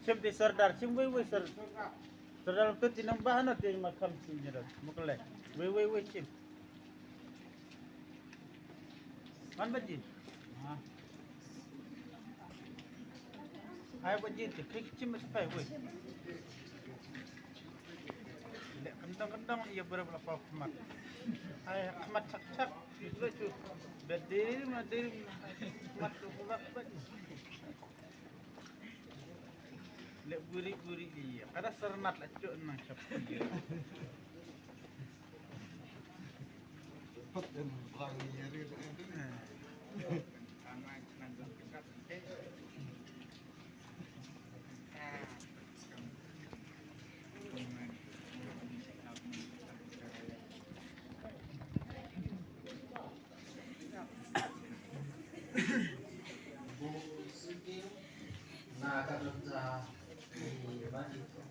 Siyempre, sardar. Siyempre, sir. Sardar itu tinambahan natin yung makam sinira. Mukulay. Wait, sim. Man ba jin? Ah. Ay ba jin? Krik sim mas pay, wait. Kentang-kentang iya berapa mat. Ay, mat sak-sak. Itu itu. Bedir, mat kubak ba. Lek guri dia. Kada sernat lah cuk nang siap. Paten bang nyari. Nah, kalau di mana itu?